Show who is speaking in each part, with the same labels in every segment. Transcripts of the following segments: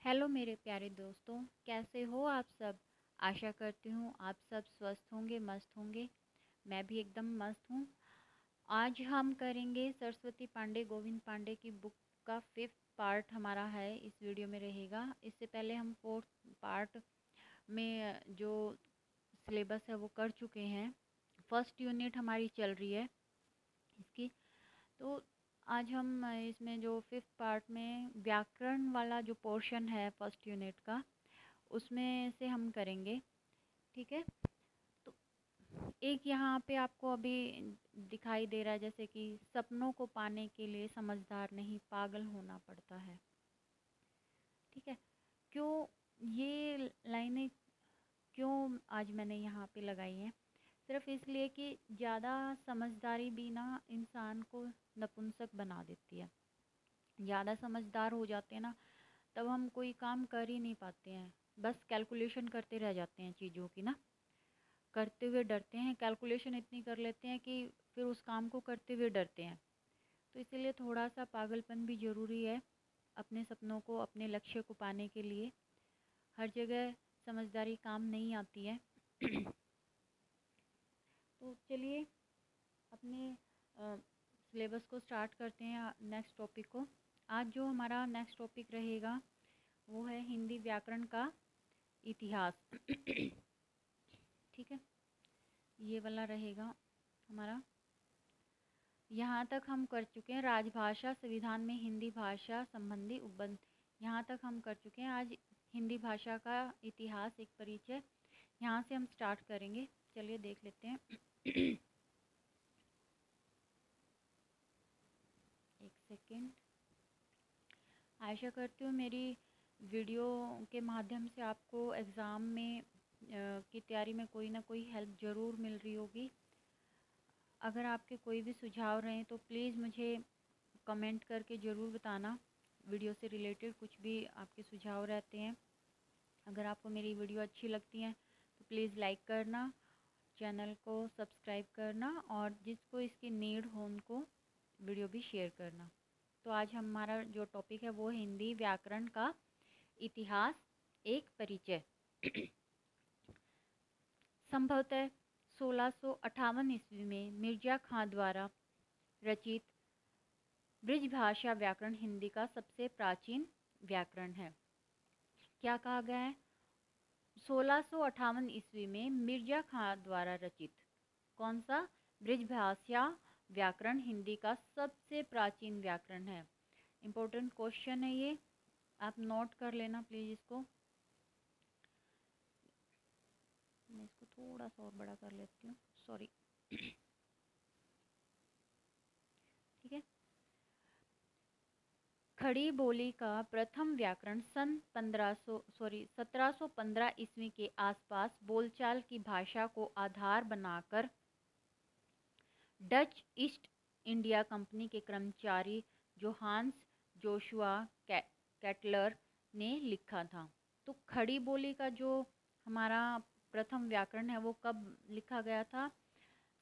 Speaker 1: Hello मेरे प्यारे दोस्तों, कैसे हो आप सब। आशा करती हूँ आप सब स्वस्थ होंगे, मस्त होंगे। मैं भी एकदम मस्त हूँ। आज हम करेंगे सरस्वती पांडे, गोविंद पांडे की बुक का 5th पार्ट हमारा है, इस वीडियो में रहेगा। इससे पहले हम 4th पार्ट में जो सिलेबस है वो कर चुके हैं। फर्स्ट यूनिट हमारी चल रही है इसकी। तो आज हम इसमें जो 5th पार्ट में व्याकरण वाला जो पोर्शन है फर्स्ट यूनिट का, उसमें से हम करेंगे। ठीक है। तो एक यहाँ पे आपको अभी दिखाई दे रहा है, जैसे कि सपनों को पाने के लिए समझदार नहीं पागल होना पड़ता है। ठीक है। क्यों ये लाइनें क्यों आज मैंने यहाँ पे लगाई हैं? सिर्फ इसलिए कि ज़्यादा समझदारी भी ना इंसान को नपुंसक बना देती है। ज़्यादा समझदार हो जाते हैं ना, तब हम कोई काम कर ही नहीं पाते हैं। बस कैलकुलेशन करते रह जाते हैं चीज़ों की ना, करते हुए डरते हैं। कैलकुलेशन इतनी कर लेते हैं कि फिर उस काम को करते हुए डरते हैं। तो इसीलिए थोड़ा सा पागलपन भी ज़रूरी है अपने सपनों को, अपने लक्ष्य को पाने के लिए। हर जगह समझदारी काम नहीं आती है। तो चलिए अपने सिलेबस को स्टार्ट करते हैं, नेक्स्ट टॉपिक को। आज जो हमारा नेक्स्ट टॉपिक रहेगा वो है हिंदी व्याकरण का इतिहास। ठीक है, ये वाला रहेगा हमारा। यहाँ तक हम कर चुके हैं राजभाषा संविधान में हिंदी भाषा संबंधी उपबंध, यहाँ तक हम कर चुके हैं। आज हिंदी भाषा का इतिहास, एक परिचय, यहाँ से हम स्टार्ट करेंगे। चलिए देख लेते हैं। एक सेकेंड। आशा करती हूँ मेरी वीडियो के माध्यम से आपको एग्ज़ाम में की तैयारी में कोई ना कोई हेल्प ज़रूर मिल रही होगी। अगर आपके कोई भी सुझाव रहें तो प्लीज़ मुझे कमेंट करके ज़रूर बताना। वीडियो से रिलेटेड कुछ भी आपके सुझाव रहते हैं। अगर आपको मेरी वीडियो अच्छी लगती है तो प्लीज़ लाइक करना, चैनल को सब्सक्राइब करना, और जिसको इसकी नीड हो उनको वीडियो भी शेयर करना। तो आज हमारा जो टॉपिक है वो हिंदी व्याकरण का इतिहास, एक परिचय। संभवतः 1658 ईस्वी में मिर्जा खां द्वारा रचित ब्रिजभाषा व्याकरण हिंदी का सबसे प्राचीन व्याकरण है। क्या कहा गया है? 1658 ईस्वी में मिर्जा खां द्वारा रचित कौन सा? ब्रिजभाषा व्याकरण हिंदी का सबसे प्राचीन व्याकरण है। इम्पोर्टेंट क्वेश्चन है ये, आप नोट कर लेना प्लीज़ इसको। मैं इसको थोड़ा सा और बड़ा कर लेती हूँ, सॉरी। ठीक है। खड़ी बोली का प्रथम व्याकरण सन 1715 ईस्वी के आसपास बोलचाल की भाषा को आधार बनाकर डच ईस्ट इंडिया कंपनी के कर्मचारी जोहान्स जोशुआ कैटलर ने लिखा था। तो खड़ी बोली का जो हमारा प्रथम व्याकरण है वो कब लिखा गया था?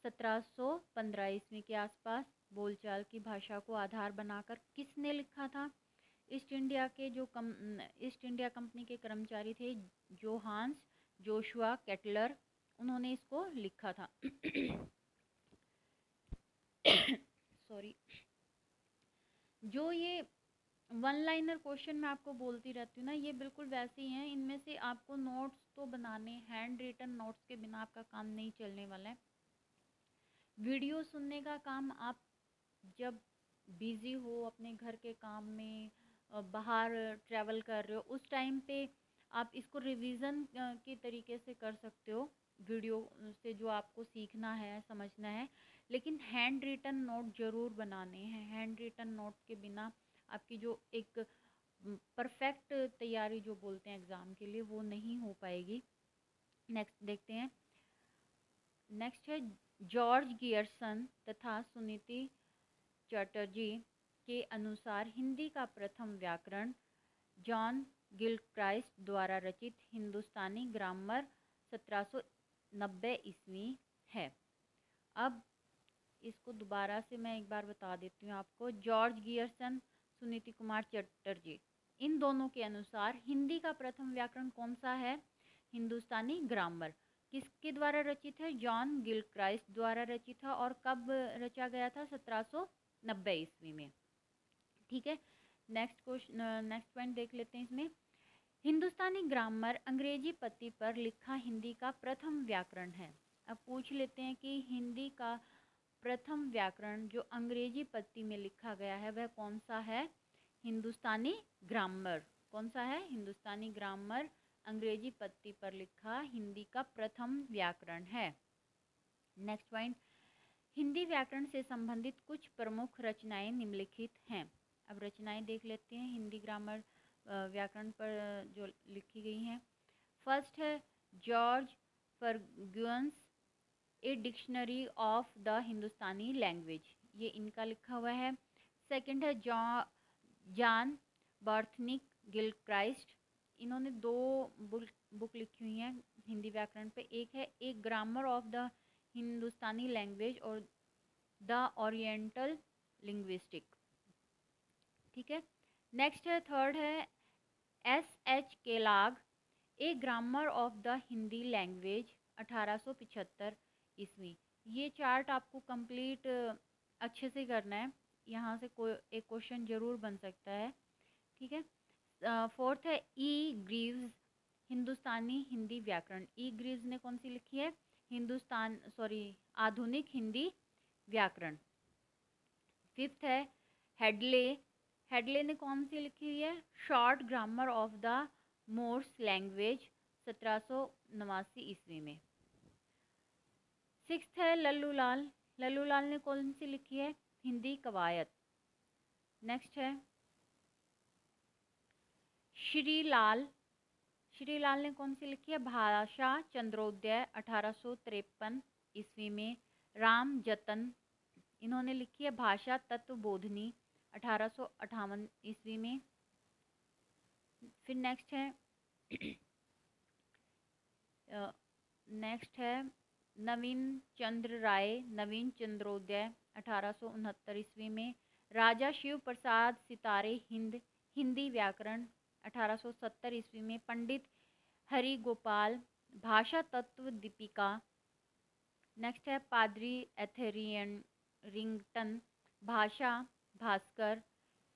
Speaker 1: 1715 ईस्वी के आसपास बोलचाल की भाषा को आधार बनाकर। किसने लिखा था? ईस्ट इंडिया के जो ईस्ट इंडिया कंपनी के कर्मचारी थे, जोहान्स जोशुआ कैटलर, उन्होंने इसको लिखा था। सॉरी। जो ये वन लाइनर क्वेश्चन मैं आपको बोलती रहती हूँ ना, ये बिल्कुल वैसे ही हैं। इनमें से आपको नोट्स तो बनाने, हैंड रिटन नोट्स के बिना आपका काम नहीं चलने वाला है। वीडियो सुनने का काम आप जब बिज़ी हो अपने घर के काम में, बाहर ट्रैवल कर रहे हो, उस टाइम पे आप इसको रिवीजन के तरीके से कर सकते हो, वीडियो से जो आपको सीखना है, समझना है। लेकिन हैंड रिटन नोट ज़रूर बनाने हैं। हैंड रिटन नोट के बिना आपकी जो एक परफेक्ट तैयारी जो बोलते हैं एग्ज़ाम के लिए, वो नहीं हो पाएगी। नेक्स्ट देखते हैं। नेक्स्ट है जॉर्ज गियर्सन तथा सुनीति चटर्जी के अनुसार हिंदी का प्रथम व्याकरण जॉन गिलक्राइस्ट द्वारा रचित हिंदुस्तानी ग्रामर 1790 ईस्वी है। अब इसको दोबारा से मैं एक बार बता देती हूँ आपको। जॉर्ज गियर्सन, सुनीति कुमार चटर्जी, इन दोनों के अनुसार हिंदी का प्रथम व्याकरण कौन सा है? हिंदुस्तानी ग्रामर। किसके द्वारा रचित है? जॉन गिलक्राइस्ट द्वारा रचित था। और कब रचा गया था? 1790 ईस्वी में। ठीक है, नेक्स्ट क्वेश्चन, नेक्स्ट पॉइंट देख लेते हैं इसमें। हिंदुस्तानी ग्रामर अंग्रेजी पत्ती पर लिखा हिंदी का प्रथम व्याकरण है। अब पूछ लेते हैं कि हिंदी का प्रथम व्याकरण जो अंग्रेजी पत्ती में लिखा गया है वह कौन सा है? हिंदुस्तानी ग्रामर। कौन सा है? हिंदुस्तानी ग्रामर अंग्रेजी पत्ती पर लिखा हिंदी का प्रथम व्याकरण है। नेक्स्ट पॉइंट, हिंदी व्याकरण से संबंधित कुछ प्रमुख रचनाएं निम्नलिखित हैं। अब रचनाएं देख लेते हैं हिंदी ग्रामर व्याकरण पर जो लिखी गई हैं। फर्स्ट है George Fergusson's a dictionary of the Hindustani language, ये इनका लिखा हुआ है। सेकंड है जॉन बर्थनिक गिलक्राइस्ट, इन्होंने दो बुक लिखी हुई हैं हिंदी व्याकरण पे। एक है a grammar of the Hindustani language और द ओरिएंटल लिंग्विस्टिक। ठीक है, नेक्स्ट है थर्ड है S.H. Kellogg a grammar of the Hindi language 1875 ईस्वी। ये चार्ट आपको कंप्लीट अच्छे से करना है, यहाँ से कोई एक क्वेश्चन जरूर बन सकता है। ठीक है, फोर्थ है ई ग्रीव्स हिंदुस्तानी हिंदी व्याकरण। ई ग्रीव्स ने कौन सी लिखी है? आधुनिक हिंदी व्याकरण। फिफ्थ है हेडले ने कौन सी लिखी हुई है? Short grammar of the Moors language 1789 ईस्वी में। सिक्स्थ है लल्लूलाल ने कौन सी लिखी है? हिंदी कवायद। नेक्स्ट है श्रीलाल ने कौन सी लिखी है? भाषा चंद्रोदय 1853 ईस्वी में। राम जतन, इन्होंने लिखी है भाषा तत्वबोधिनी 1858 ईस्वी में। फिर नेक्स्ट है नवीन चंद्र राय नवीन चंद्रोदय 1869 ईस्वी में। राजा शिव प्रसाद सितारे हिंदी व्याकरण 1870 ईस्वी में। पंडित हरि गोपाल भाषा तत्व दीपिका। नेक्स्ट है पादरी एथेरियन रिंगटन भाषा भास्कर।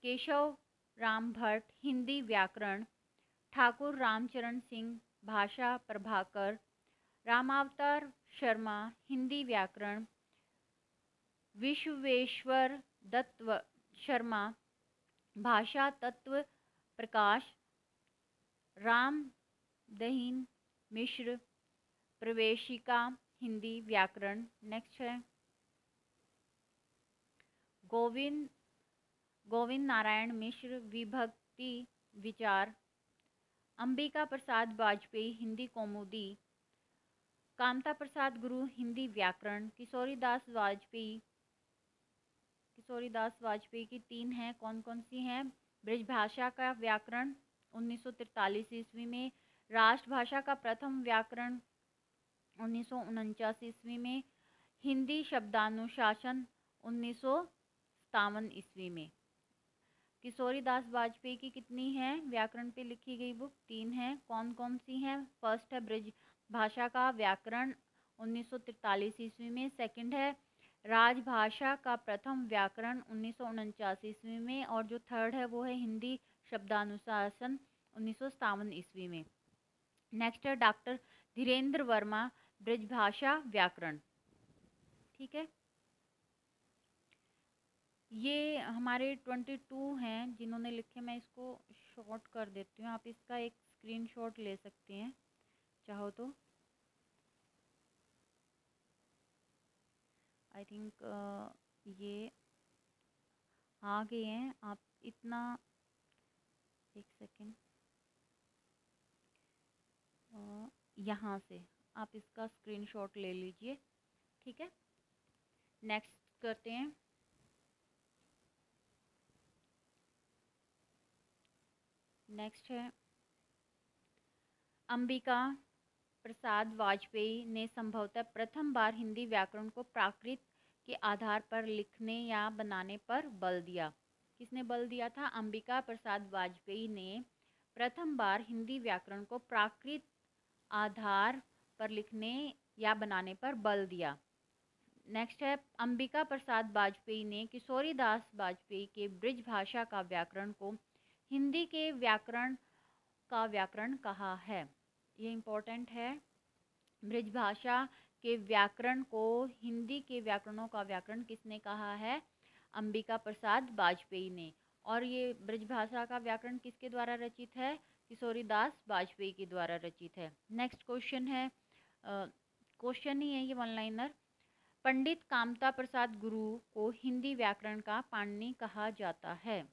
Speaker 1: केशव राम भट्ट हिंदी व्याकरण। ठाकुर रामचरण सिंह भाषा प्रभाकर। रामावतार शर्मा हिंदी व्याकरण। विश्वेश्वर दत्त शर्मा भाषा तत्व प्रकाश। राम दहीन मिश्र प्रवेशिका हिंदी व्याकरण। नेक्स्ट है गोविंद नारायण मिश्र विभक्ति विचार। अंबिका प्रसाद वाजपेयी हिंदी कौमुदी। कामता प्रसाद गुरु हिंदी व्याकरण। किशोरी दास वाजपेयी की तीन हैं, कौन कौन सी हैं? ब्रजभाषा का व्याकरण 1943 ईस्वी में। राष्ट्रभाषा का प्रथम व्याकरण 1949 ईस्वी में। हिंदी शब्दानुशासन 1957 ईस्वी में। किशोरी दास वाजपेयी की कितनी हैं व्याकरण पे लिखी गई बुक? तीन हैं, कौन कौन सी हैं? फर्स्ट है ब्रज भाषा का व्याकरण 1943 ईस्वी में। सेकंड है राजभाषा का प्रथम व्याकरण 1949 ईस्वी में। और जो थर्ड है वो है हिंदी शब्दानुशासन 1957 ईस्वी में। नेक्स्ट है डॉक्टर धीरेन्द्र वर्मा ब्रजभाषा व्याकरण। ठीक है, ये हमारे 22 हैं जिन्होंने लिखे। मैं इसको शॉर्ट कर देती हूँ, आप इसका एक स्क्रीनशॉट ले सकते हैं चाहो तो। आई थिंक ये आ गए हैं। आप इतना एक सेकेंड, यहाँ से आप इसका स्क्रीनशॉट ले लीजिए। ठीक है, नेक्स्ट करते हैं। नेक्स्ट है अंबिका प्रसाद वाजपेयी ने संभवतः प्रथम बार हिंदी व्याकरण को प्राकृत के आधार पर लिखने या बनाने पर बल दिया। किसने बल दिया था? अंबिका प्रसाद वाजपेयी ने प्रथम बार हिंदी व्याकरण को प्राकृत आधार पर लिखने या बनाने पर बल दिया। नेक्स्ट है, अंबिका प्रसाद वाजपेयी ने किशोरीदास वाजपेयी के ब्रिज भाषा का व्याकरण को हिंदी के व्याकरण का व्याकरण कहा है। ये इम्पोर्टेंट है। ब्रिज भाषा के व्याकरण को हिंदी के व्याकरणों का व्याकरण किसने कहा है? अंबिका प्रसाद वाजपेयी ने। और ये ब्रिज भाषा का व्याकरण किसके द्वारा रचित है? किशोरीदास वाजपेयी के द्वारा रचित है। नेक्स्ट क्वेश्चन है, क्वेश्चन ही है ये, वन लाइनर। पंडित कामता प्रसाद गुरु को हिंदी व्याकरण का पाणिनि कहा जाता है।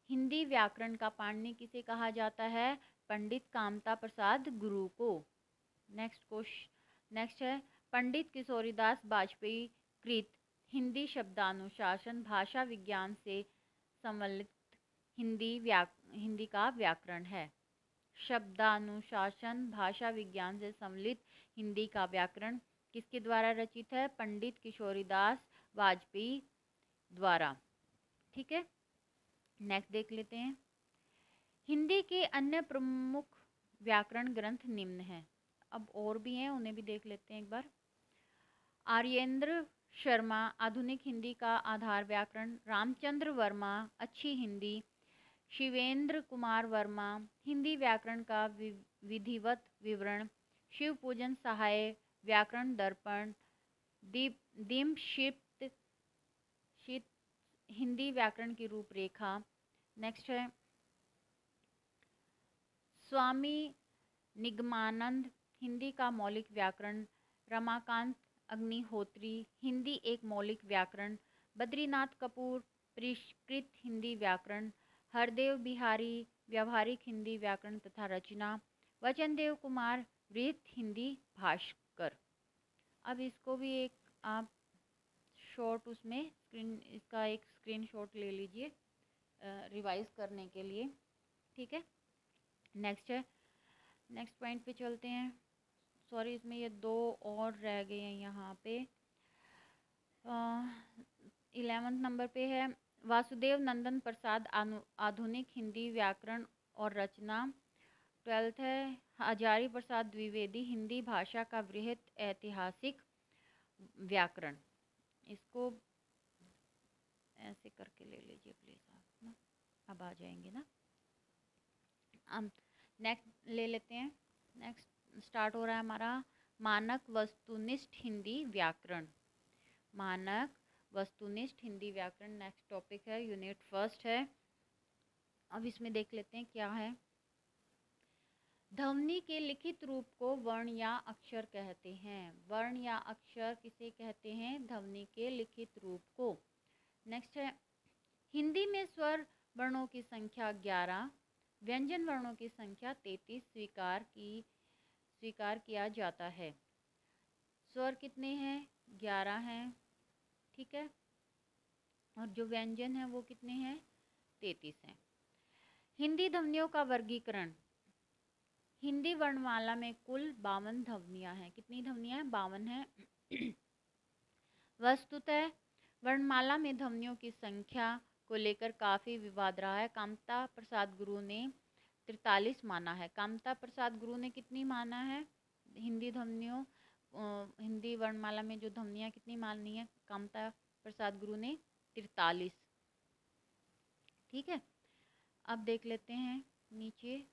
Speaker 1: हिंदी व्याकरण का पाणिनि किसे कहा जाता है? पंडित कामता प्रसाद गुरु को। नेक्स्ट है, पंडित किशोरीदास वाजपेयी कृत हिंदी शब्दानुशासन भाषा विज्ञान से संबलित हिंदी का व्याकरण है। शब्दानुशासन भाषा विज्ञान से सम्मिलित हिंदी का व्याकरण किसके द्वारा रचित है? पंडित किशोरीदास वाजपेयी द्वारा। ठीक है, नेक्स्ट देख लेते हैं। हिंदी के अन्य प्रमुख व्याकरण ग्रंथ निम्न हैं। अब और भी हैं, उन्हें भी देख लेते हैं एक बार। आर्येंद्र शर्मा आधुनिक हिंदी का आधार व्याकरण, रामचंद्र वर्मा अच्छी हिंदी, शिवेंद्र कुमार वर्मा हिंदी व्याकरण का विधिवत विवरण, शिव पूजन सहाय व्याकरण दर्पण, दीपशिप्त हिंदी व्याकरण की रूपरेखा। नेक्स्ट है, स्वामी निगमानंद हिंदी का मौलिक व्याकरण, रमाकांत अग्निहोत्री हिंदी एक मौलिक व्याकरण, बद्रीनाथ कपूर परिष्कृत हिंदी व्याकरण, हरदेव बिहारी व्यावहारिक हिंदी व्याकरण तथा रचना, वचनदेव कुमार वृहत हिंदी भास्कर। अब इसको भी एक आप शॉर्ट उसमें इसका एक स्क्रीनशॉट ले लीजिए रिवाइज करने के लिए। ठीक है, नेक्स्ट है, नेक्स्ट पॉइंट पे चलते हैं। सॉरी, इसमें ये दो और रह गए हैं यहाँ पे। 11वें नंबर पे है, वासुदेव नंदन प्रसाद आधुनिक हिंदी व्याकरण और रचना। 12th है, हजारी प्रसाद द्विवेदी हिंदी भाषा का वृहत ऐतिहासिक व्याकरण। इसको ऐसे करके ले लीजिए प्लीज़ आप ना, अब आ जाएंगे ना। अब नेक्स्ट ले लेते हैं। नेक्स्ट स्टार्ट हो रहा है हमारा मानक वस्तुनिष्ठ हिंदी व्याकरण। मानक वस्तुनिष्ठ हिंदी व्याकरण नेक्स्ट टॉपिक है, यूनिट फर्स्ट है। अब इसमें देख लेते हैं क्या है। ध्वनि के लिखित रूप को वर्ण या अक्षर कहते हैं। वर्ण या अक्षर किसे कहते हैं? ध्वनि के लिखित रूप को। नेक्स्ट है, हिंदी में स्वर वर्णों की संख्या 11, व्यंजन वर्णों की संख्या 33 स्वीकार किया जाता है। स्वर कितने हैं? 11 हैं। ठीक है, और जो व्यंजन है वो कितने हैं? 33 हैं। हिंदी ध्वनियों का वर्गीकरण। हिंदी वर्णमाला में कुल 52 ध्वनियाँ हैं। कितनी ध्वनियाँ हैं? 52 हैं। वस्तुतः वर्णमाला में ध्वनियों की संख्या को लेकर काफ़ी विवाद रहा है। कामता प्रसाद गुरु ने 43 माना है। कामता प्रसाद गुरु ने कितनी माना है? हिंदी वर्णमाला में जो ध्वनियाँ कितनी माननी है? कामता प्रसाद गुरु ने 43। ठीक है, अब देख लेते हैं नीचे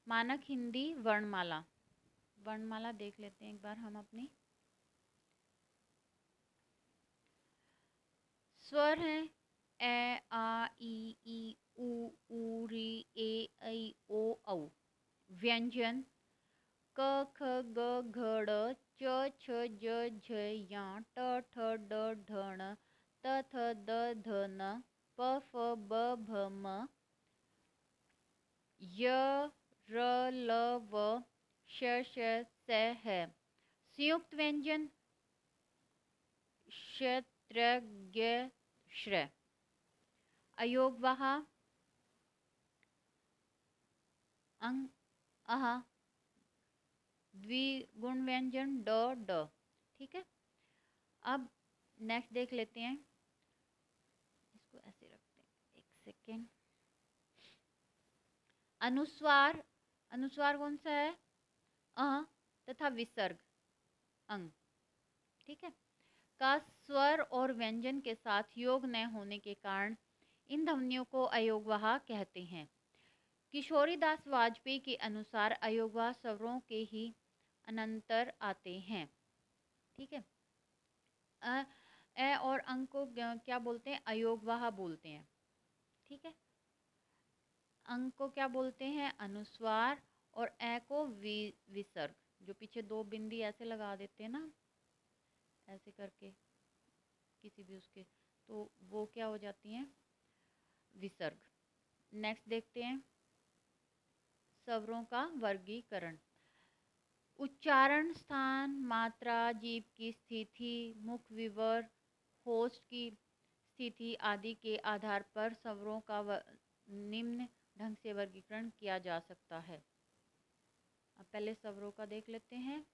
Speaker 1: मानक हिंदी वर्णमाला। वर्णमाला देख लेते हैं एक बार हम अपनी। स्वर हैं ए आ ई उ ऊ री ए ऐ ओ औ। व्यंजन क ख ग घ ड़ च छ ज झ ञ ट ठ ड ढ ण त थ द ध न प फ ब भ म य र ल व श श स है। संयुक्त व्यंजन श त्र ग श्र। अयोगवाह अंग अह। द्विगुण व्यंजन ड ड। ठीक है, अब नेक्स्ट देख लेते हैं। इसको ऐसे रखते हैं। सेकेंड। अनुस्वार, अनुस्वार कौन सा है? अ तथा विसर्ग अंग, ठीक है, का स्वर और व्यंजन के साथ योग न होने के कारण इन ध्वनियों को अयोगवाह कहते हैं। किशोरीदास वाजपेयी के अनुसार अयोगवाह स्वरों के ही अनंतर आते हैं, ठीक है। ए और अंग को क्या बोलते हैं? अयोगवाह बोलते हैं, ठीक है। अंग को क्या बोलते हैं? अनुस्वार, और ए को विसर्ग, जो पीछे दो बिंदी ऐसे लगा देते हैं ना, ऐसे करके किसी भी उसके, तो वो क्या हो जाती हैं? विसर्ग। नेक्स्ट देखते हैं स्वरों का वर्गीकरण। उच्चारण स्थान, मात्रा, जीभ की स्थिति, मुख विवर, होस्ट की स्थिति आदि के आधार पर स्वरों का निम्न ढंग से वर्गीकरण किया जा सकता है। अब पहले स्वरों का देख लेते हैं।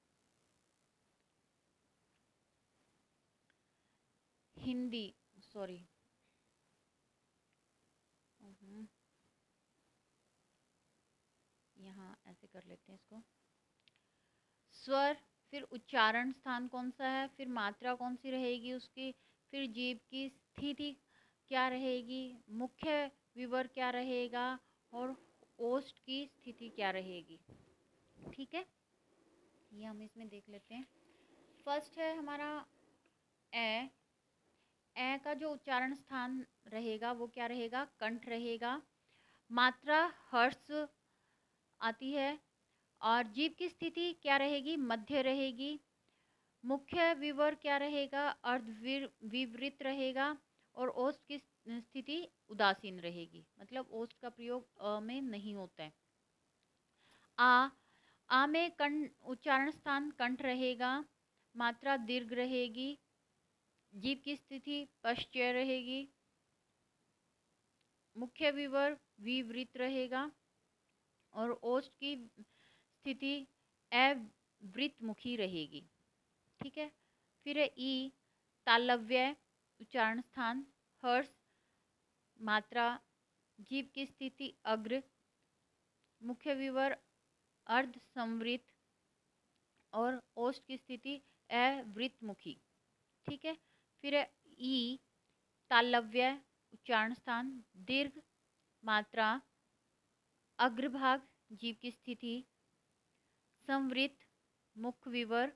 Speaker 1: हिंदी, सॉरी, यहाँ ऐसे कर लेते हैं इसको। स्वर, फिर उच्चारण स्थान कौन सा है, फिर मात्रा कौन सी रहेगी उसकी, फिर जीभ की स्थिति क्या रहेगी, मुख्य विवर क्या रहेगा, और ओष्ठ की स्थिति क्या रहेगी, ठीक है। ये हम इसमें देख लेते हैं। फर्स्ट है हमारा ए। ए का जो उच्चारण स्थान रहेगा वो क्या रहेगा? कंठ रहेगा। मात्रा हर्ष आती है, और जीभ की स्थिति क्या रहेगी? मध्य रहेगी। मुख्य विवर क्या रहेगा? विवृत रहेगा, और ओष्ठ की स्थिति उदासीन रहेगी, मतलब ओष्ठ का प्रयोग अ में नहीं होता है। आ में कंठ, उच्चारण स्थान कंठ रहेगा, मात्रा दीर्घ रहेगी, जीभ की स्थिति पश्चय रहेगी, मुख्य विवर विवृत रहेगा, और ओष्ठ की स्थिति अवृतमुखी रहेगी, ठीक है। फिर है ई, तालव्य, उच्चारण स्थान हर्ष, मात्रा, जीभ की स्थिति अग्र, मुख्य विवर अर्ध संवृत, और ओष्ठ की स्थिति अवृतमुखी, ठीक है। फिर है ई, तालव्य, उच्चारण स्थान दीर्घ, मात्रा अग्रभाग, जीभ की स्थिति संवृत, मुख्य विवर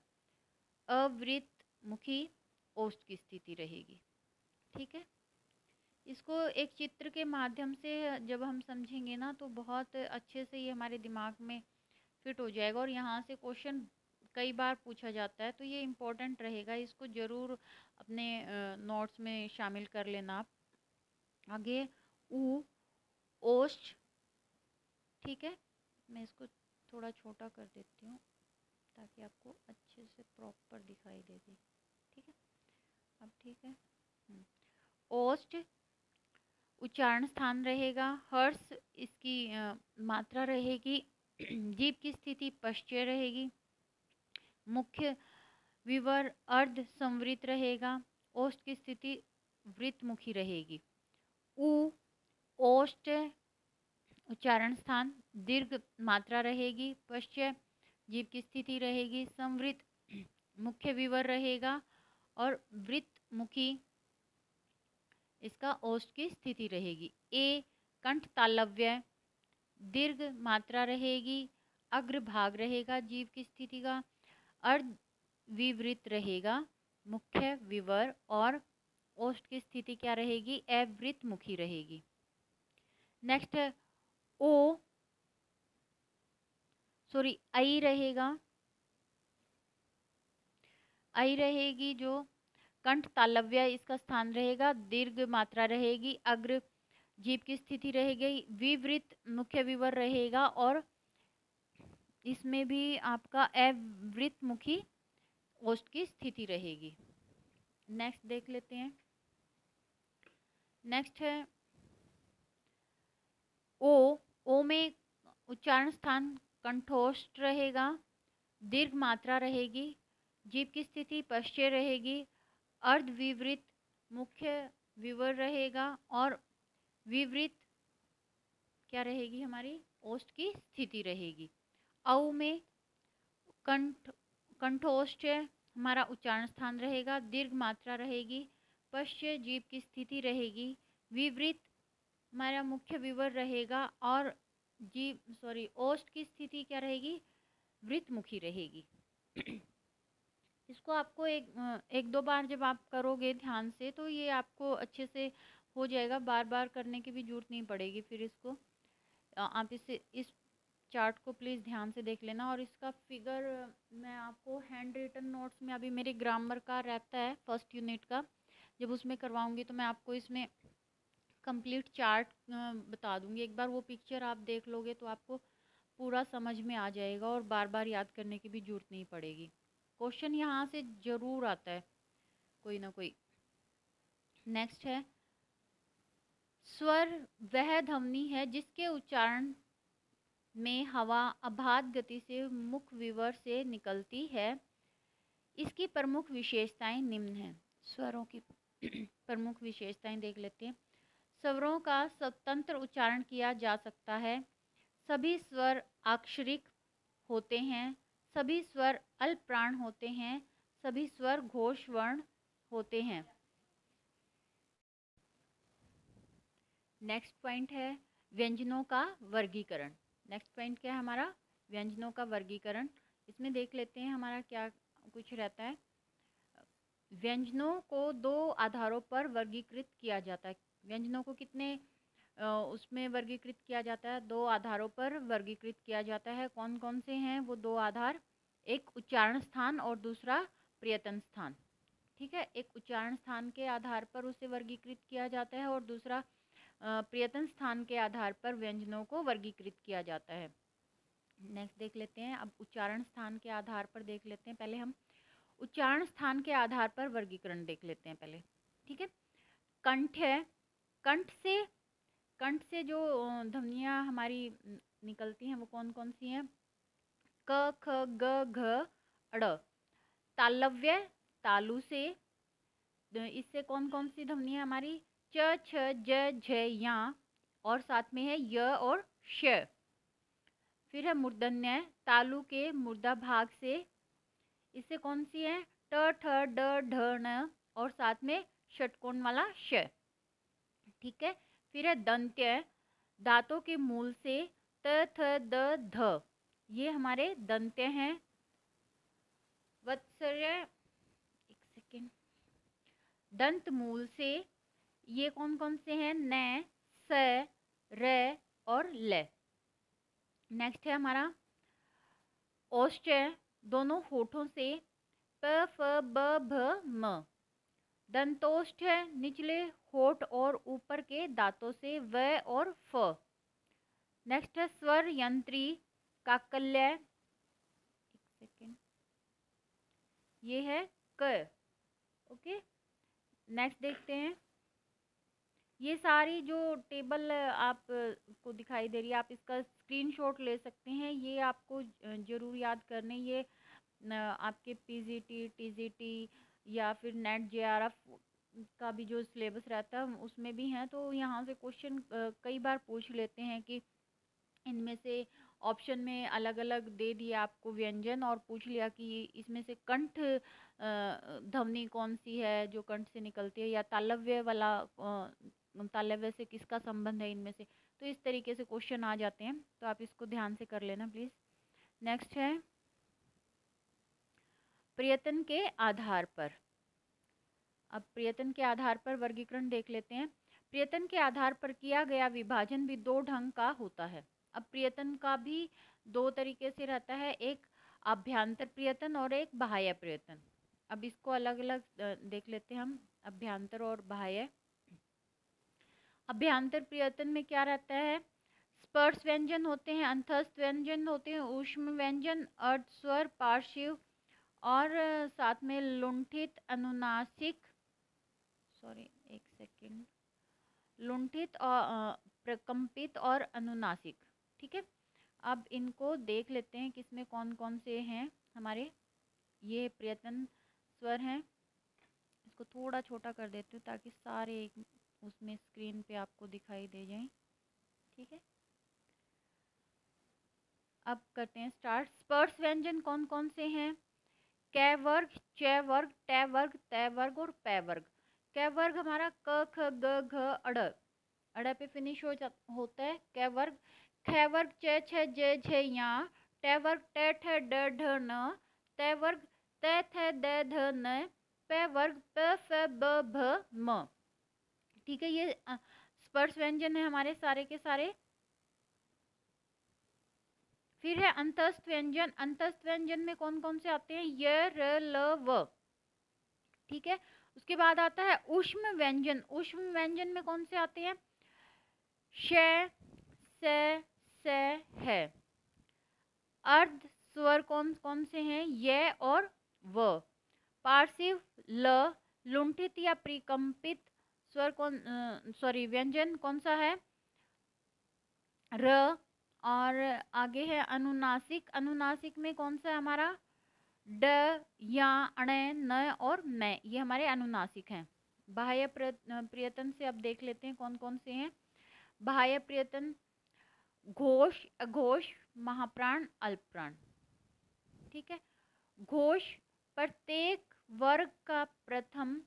Speaker 1: अवृतमुखी, ओष्ठ की स्थिति रहेगी, ठीक है। इसको एक चित्र के माध्यम से जब हम समझेंगे ना तो बहुत अच्छे से ये हमारे दिमाग में फिट हो जाएगा, और यहाँ से क्वेश्चन कई बार पूछा जाता है, तो ये इम्पोर्टेंट रहेगा। इसको ज़रूर अपने नोट्स में शामिल कर लेना आप। आगे ऊ, ओष्ठ, ठीक है। मैं इसको थोड़ा छोटा कर देती हूँ ताकि आपको अच्छे से प्रॉपर दिखाई दे दे, ठीक है। अब ठीक है। ओष्ठ उच्चारण स्थान रहेगा, हर्ष इसकी मात्रा रहेगी, जीभ की स्थिति पश्चय रहेगी, मुख्य विवर अर्ध संवृत रहेगा, ओष्ठ की स्थिति वृतमुखी रहेगी। ऊ, ओष्ठ उच्चारण स्थान दीर्घ, मात्रा रहेगी, पश्चय जीभ की स्थिति रहेगी, संवृत मुख्य विवर रहेगा, और वृतमुखी इसका ओष्ठ की स्थिति रहेगी। ए, कंठ तालव्य, दीर्घ मात्रा रहेगी, अग्रभाग रहेगा जीभ की स्थिति का, अर्ध विवृत रहेगा, मुख्य विवर, और ओष्ठ की स्थिति क्या रहेगी? अवृतमुखी रहेगी। नेक्स्ट है ओ, सॉरी आई रहेगा, आई रहेगी जो कंठ तालव्य इसका स्थान रहेगा, दीर्घ मात्रा रहेगी, अग्र जीभ की स्थिति रहेगी, विवृत मुख्य विवर रहेगा, और इसमें भी आपका अवृतमुखी ओष्ठ की स्थिति रहेगी। नेक्स्ट देख लेते हैं। नेक्स्ट है ओ में उच्चारण स्थान कंठोष्ठ रहेगा, दीर्घ मात्रा रहेगी, जीभ की स्थिति पश्चय रहेगी, अर्ध विवृत मुख्य विवर रहेगा, और विवृत क्या रहेगी हमारी, ओष्ठ की स्थिति रहेगी। औ में कंठ, कंठोष्ठ हमारा उच्चारण स्थान रहेगा, दीर्घ मात्रा रहेगी। पश्च जीभ की स्थिति रहेगी। विवृत हमारा मुख्य विवर रहेगा और ओष्ठ की स्थिति क्या रहेगी, वृत्तमुखी रहेगी। इसको आपको एक दो बार जब आप करोगे ध्यान से तो ये आपको अच्छे से हो जाएगा, बार बार करने की भी जरूरत नहीं पड़ेगी। फिर इसको आप इस चार्ट को प्लीज़ ध्यान से देख लेना। और इसका फिगर मैं आपको हैंड रिटन नोट्स में, अभी मेरे ग्रामर का रहता है फर्स्ट यूनिट का, जब उसमें करवाऊंगी तो मैं आपको इसमें कंप्लीट चार्ट बता दूंगी। एक बार वो पिक्चर आप देख लोगे तो आपको पूरा समझ में आ जाएगा और बार बार याद करने की भी जरूरत नहीं पड़ेगी। क्वेश्चन यहाँ से जरूर आता है कोई ना कोई। नेक्स्ट है, स्वर वह ध्वनि है जिसके उच्चारण में हवा अबाध गति से मुख विवर से निकलती है। इसकी प्रमुख विशेषताएं निम्न हैं। स्वरों की प्रमुख विशेषताएं देख लेते हैं। स्वरों का स्वतंत्र उच्चारण किया जा सकता है। सभी स्वर अक्षरिक होते हैं। सभी स्वर अल्प प्राण होते हैं। सभी स्वर घोष वर्ण होते हैं। नेक्स्ट पॉइंट है व्यंजनों का वर्गीकरण। नेक्स्ट पॉइंट क्या है हमारा, व्यंजनों का वर्गीकरण। इसमें देख लेते हैं हमारा क्या कुछ रहता है। व्यंजनों को दो आधारों पर वर्गीकृत किया जाता है। व्यंजनों को कितने उसमें वर्गीकृत किया जाता है, दो आधारों पर वर्गीकृत किया जाता है। कौन कौन से हैं वो दो आधार, एक उच्चारण स्थान और दूसरा प्रयत्न स्थान। ठीक है, एक उच्चारण स्थान के आधार पर उसे वर्गीकृत किया जाता है और दूसरा प्रयत्न स्थान के आधार पर व्यंजनों को वर्गीकृत किया जाता है। नेक्स्ट देख लेते हैं, अब उच्चारण स्थान के आधार पर देख लेते हैं। पहले हम उच्चारण स्थान के आधार पर वर्गीकरण देख लेते हैं पहले। ठीक है, कंठ है। कंठ से जो ध्वनियाँ हमारी निकलती हैं वो कौन कौन सी हैं, क ख ग घ ड़। तालव्य, तालु से, इससे कौन कौन सी ध्वनियाँ हमारी, च छ ज झ या, और साथ में है य और श। फिर है मूर्धन्य, तालु के मूर्धा भाग से, इससे कौन सी है, ट ठ ड ढ न, और साथ में षटकोण वाला श। ठीक है, फिर है दंत्य, दांतों के मूल से, त थ द ध, ये हमारे दंत्य हैं। वत्सर्य, एक सेकेंड, दंत मूल से, ये कौन कौन से हैं, न, स, र और ल। नेक्स्ट है हमारा ओष्ठ, दोनों होठों से, प फ ब भ म। दंतोष्ठ है, निचले होठ और ऊपर के दांतों से, व और फ। नेक्स्ट है स्वर यंत्री, काकल्य, एक सेकेंड, ये है क। ओके, नेक्स्ट देखते हैं। ये सारी जो टेबल आप को दिखाई दे रही है, आप इसका स्क्रीनशॉट ले सकते हैं। ये आपको जरूर याद करने, ये आपके पीजीटी, टीजीटी या फिर नेट जेआरएफ का भी जो सिलेबस रहता है उसमें भी हैं। तो यहाँ से क्वेश्चन कई बार पूछ लेते हैं कि इनमें से ऑप्शन में अलग अलग दे दिया आपको व्यंजन और पूछ लिया कि इसमें से कंठ ध्वनि कौन सी है जो कंठ से निकलती है, या तालव्य वाला तालव्य से किसका संबंध है इनमें से। तो इस तरीके से क्वेश्चन आ जाते हैं, तो आप इसको ध्यान से कर लेना प्लीज। नेक्स्ट है प्रयत्न के आधार पर। अब प्रयत्न के आधार पर वर्गीकरण देख लेते हैं। प्रयत्न के आधार पर किया गया विभाजन भी दो ढंग का होता है। अब प्रयत्न का भी दो तरीके से रहता है, एक अभ्यंतर प्रयत्न और एक बाह्य प्रयत्न। अब इसको अलग अलग देख लेते हैं हम, अभ्यंतर और बाह्य। अभ्यंतर प्रयत्न में क्या रहता है, स्पर्श व्यंजन होते हैं, अंतस्थ व्यंजन होते हैं, ऊष्म व्यंजन, अर्ध स्वर, पार्श्व और साथ में लुंठित, अनुनासिक, सॉरी एक सेकेंड, लुंठित और प्रकंपित और अनुनासिक। ठीक है, अब इनको देख लेते हैं किसमें कौन कौन से हैं हमारे। ये प्रयत्न स्वर हैं, इसको थोड़ा छोटा कर देती हूँ ताकि सारे उसमें स्क्रीन पे आपको दिखाई दे जाएं। ठीक है, अब करते हैं स्टार्ट। स्पर्श व्यंजन कौन कौन से हैं? कै वर्ग, च वर्ग, ट वर्ग, त वर्ग और पै वर्ग। कै वर्ग हमारा क ख ग घ अड़, अड़ पे फिनिश होता है कै वर्ग। ख वर्ग च छ ज झ या। ट वर्ग ट ठ ड ढ न। त वर्ग त थ द ध न। पै वर्ग प फ ब भ म। ठीक है, ये स्पर्श व्यंजन है हमारे सारे के सारे। फिर है अंतस्थ व्यंजन। अंतस्थ व्यंजन में कौन कौन से आते हैं? य र ल व। ठीक है, उसके बाद आता है ऊष्म व्यंजन। ऊष्म व्यंजन में कौन से आते हैं? श, स, स, है। अर्ध स्वर कौन कौन से हैं? य और व। पार्श्व ल। लुंठित या प्रिकम्पित स्वर कौन, सॉरी व्यंजन कौन सा है? र। और आगे है अनुनासिक। अनुनासिक में कौन सा है हमारा? ड, या, अण, न और मैं, ये हमारे अनुनासिक हैं। बाह्य प्रयतन से अब देख लेते हैं कौन कौन से हैं। बाह्य प्रयतन घोष, अघोष, महाप्राण, अल्पप्राण। ठीक है, घोष प्रत्येक वर्ग का प्रथम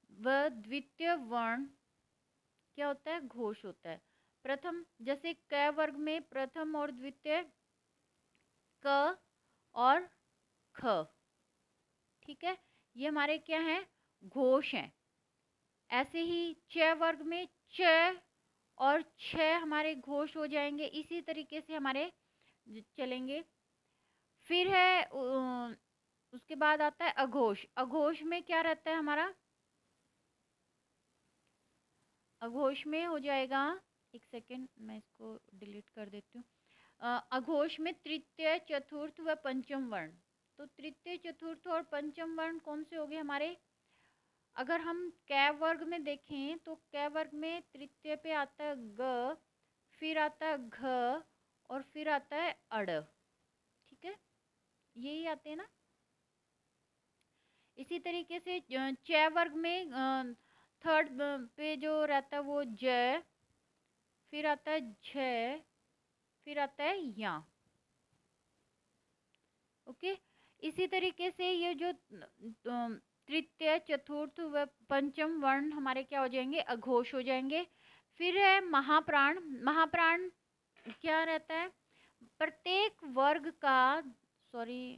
Speaker 1: व द्वितीय वर्ण क्या होता है? घोष होता है। प्रथम जैसे क वर्ग में प्रथम और द्वितीय क और ख। ठीक है, ये हमारे क्या हैं? घोष हैं। ऐसे ही च वर्ग में च और छ हमारे घोष हो जाएंगे। इसी तरीके से हमारे चलेंगे। फिर है उसके बाद आता है अघोष। अघोष में क्या रहता है हमारा? अघोष में हो जाएगा, एक सेकेंड मैं इसको डिलीट कर देती हूँ। अघोष में तृतीय, चतुर्थ व पंचम वर्ण। तो तृतीय, चतुर्थ और पंचम वर्ण कौन से हो गए हमारे? अगर हम कै वर्ग में देखें तो कै वर्ग में तृतीय पे आता है ग, फिर आता है घ और फिर आता है अड़। ठीक है, यही आते हैं ना। इसी तरीके से च वर्ग में थर्ड पे जो रहता है वो ज, फिर आता है झ, फिर आता है या। ओके, इसी तरीके से ये जो तृतीय, चतुर्थ व पंचम वर्ण हमारे क्या हो जाएंगे? अघोष हो जाएंगे। फिर है महाप्राण। महाप्राण क्या रहता है? प्रत्येक वर्ग का, सॉरी,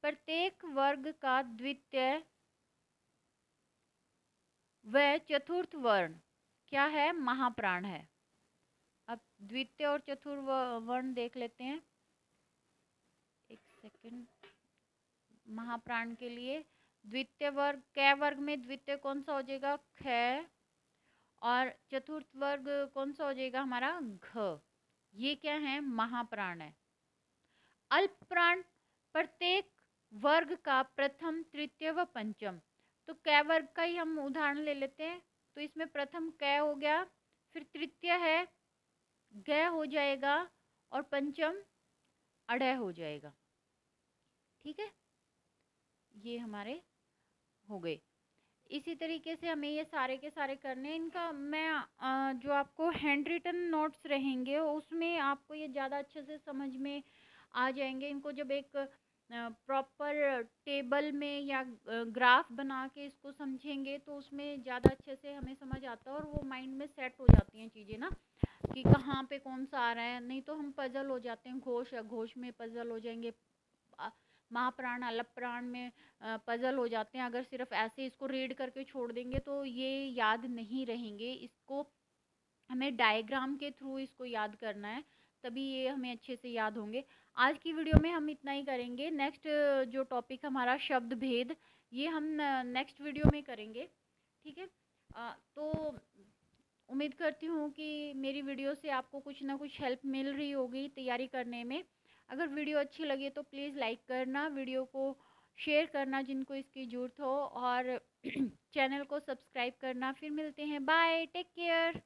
Speaker 1: प्रत्येक वर्ग का द्वितीय व चतुर्थ वर्ण क्या है? महाप्राण है। अब द्वितीय और चतुर्थ वर्ण देख लेते हैं, एक सेकंड। महाप्राण के लिए द्वितीय वर्ग, कै वर्ग में द्वितीय कौन सा हो जाएगा? ख। और चतुर्थ वर्ग कौन सा हो जाएगा हमारा? घ। ये क्या है? महाप्राण है। अल्पप्राण प्रत्येक वर्ग का प्रथम, तृतीय व पंचम। तो कै वर्ग का ही हम उदाहरण ले लेते हैं। तो इसमें प्रथम कै हो गया, फिर तृतीय है ग हो जाएगा और पंचम अड़ हो जाएगा। ठीक है, ये हमारे हो गए। इसी तरीके से हमें ये सारे के सारे करने हैं। इनका मैं जो आपको हैंड रिटन नोट्स रहेंगे उसमें आपको ये ज़्यादा अच्छे से समझ में आ जाएंगे। इनको जब एक प्रॉपर टेबल में या ग्राफ बना के इसको समझेंगे तो उसमें ज़्यादा अच्छे से हमें समझ आता है और वो माइंड में सेट हो जाती हैं चीज़ें ना, कि कहाँ पे कौन सा आ रहा है। नहीं तो हम पजल हो जाते हैं, घोष घोष में पजल हो जाएंगे, महाप्राण अल्पप्राण में पजल हो जाते हैं। अगर सिर्फ ऐसे इसको रीड करके छोड़ देंगे तो ये याद नहीं रहेंगे। इसको हमें डायग्राम के थ्रू इसको याद करना है, तभी ये हमें अच्छे से याद होंगे। आज की वीडियो में हम इतना ही करेंगे। नेक्स्ट जो टॉपिक हमारा शब्द भेद, ये हम नेक्स्ट वीडियो में करेंगे। ठीक है, तो उम्मीद करती हूँ कि मेरी वीडियो से आपको कुछ ना कुछ हेल्प मिल रही होगी तैयारी करने में। अगर वीडियो अच्छी लगे तो प्लीज़ लाइक करना, वीडियो को शेयर करना जिनको इसकी ज़रूरत हो, और चैनल को सब्सक्राइब करना। फिर मिलते हैं, बाय, टेक केयर।